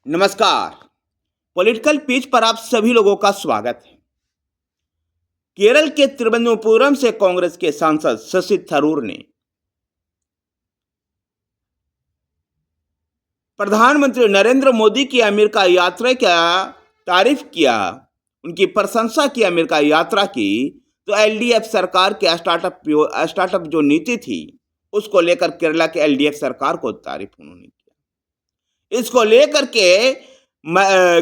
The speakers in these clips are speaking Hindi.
नमस्कार। पॉलिटिकल पिच पर आप सभी लोगों का स्वागत है। केरल के तिरुवनंतपुरम से कांग्रेस के सांसद शशि थरूर ने प्रधानमंत्री नरेंद्र मोदी की अमेरिका यात्रा का तारीफ किया, उनकी प्रशंसा की अमेरिका यात्रा की। तो एलडीएफ सरकार के स्टार्टअप जो नीति थी उसको लेकर केरला के एलडीएफ सरकार को तारीफ उन्होंने किया। इसको लेकर के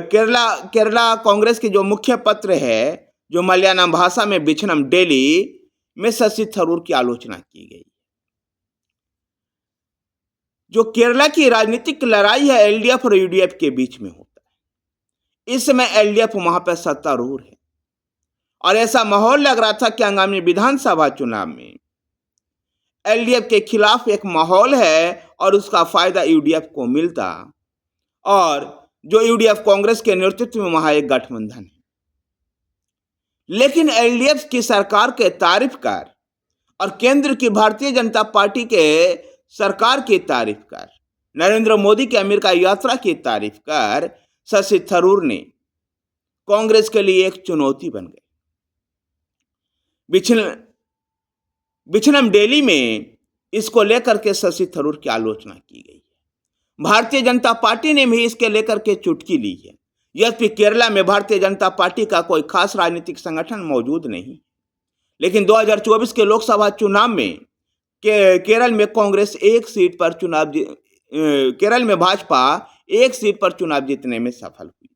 केरला केरला कांग्रेस के जो मुख्य पत्र है, जो मलयालम भाषा में बिछनम डेली में शशि थरूर की आलोचना की गई। जो केरला की राजनीतिक लड़ाई है एलडीएफ और यूडीएफ के बीच में होता है। इस समय एलडीएफ वहां पर सत्तारूढ़ है और ऐसा माहौल लग रहा था कि आगामी विधानसभा चुनाव में एलडीएफ के खिलाफ एक माहौल है और उसका फायदा यूडीएफ को मिलता, और जो यूडीएफ कांग्रेस के नेतृत्व में वहां एक गठबंधन है। लेकिन एलडीएफ की सरकार के तारीफ कर और केंद्र की भारतीय जनता पार्टी के सरकार की तारीफ कर, नरेंद्र मोदी की अमेरिका यात्रा की तारीफ कर शशि थरूर ने कांग्रेस के लिए एक चुनौती बन गए। बिछनम डेली में इसको लेकर के शशि थरूर की आलोचना की गई है। भारतीय जनता पार्टी ने भी इसके लेकर के चुटकी ली है। यद्यपि केरला में भारतीय जनता पार्टी का कोई खास राजनीतिक संगठन मौजूद नहीं, लेकिन 2024 के लोकसभा चुनाव में केरल में कांग्रेस एक सीट पर केरल में भाजपा एक सीट पर चुनाव जीतने में सफल हुई।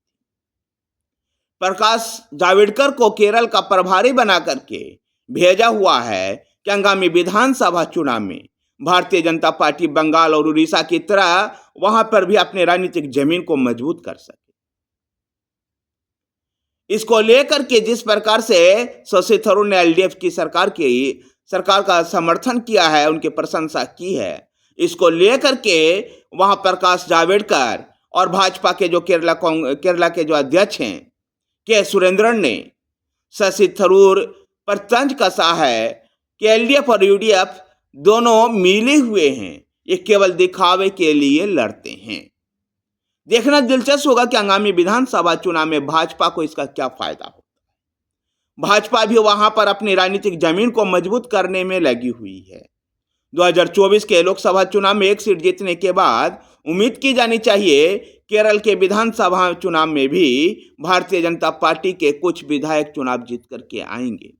प्रकाश जावड़ेकर को केरल का प्रभारी बना करके भेजा हुआ है कि आगामी विधानसभा चुनाव में भारतीय जनता पार्टी बंगाल और उड़ीसा की तरह वहां पर भी अपने राजनीतिक जमीन को मजबूत कर सके। इसको लेकर के जिस प्रकार से शशि थरूर ने एलडीएफ की सरकार का समर्थन किया है, उनकी प्रशंसा की है, इसको लेकर के वहां प्रकाश जावड़ेकर और भाजपा के जो केरला के जो अध्यक्ष हैं के सुरेंद्रन ने शशि थरूर पर तंज कसा है कि एलडीएफ और यूडीएफ दोनों मिले हुए हैं, ये केवल दिखावे के लिए लड़ते हैं। देखना दिलचस्प होगा कि आगामी विधानसभा चुनाव में भाजपा को इसका क्या फायदा होता है। भाजपा भी वहां पर अपनी राजनीतिक जमीन को मजबूत करने में लगी हुई है। 2024 के लोकसभा चुनाव में एक सीट जीतने के बाद उम्मीद की जानी चाहिए केरल के विधानसभा चुनाव में भी भारतीय जनता पार्टी के कुछ विधायक चुनाव जीत करके आएंगे।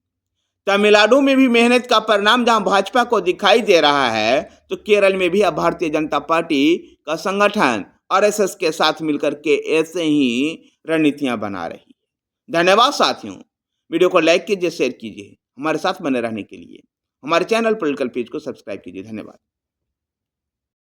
तमिलनाडु में भी मेहनत का परिणाम जहां भाजपा को दिखाई दे रहा है, तो केरल में भी अब भारतीय जनता पार्टी का संगठन आरएसएस के साथ मिलकर के ऐसे ही रणनीतियां बना रही है। धन्यवाद साथियों, वीडियो को लाइक कीजिए, शेयर कीजिए। हमारे साथ बने रहने के लिए हमारे चैनल पॉलिटिकल पेज को सब्सक्राइब कीजिए। धन्यवाद।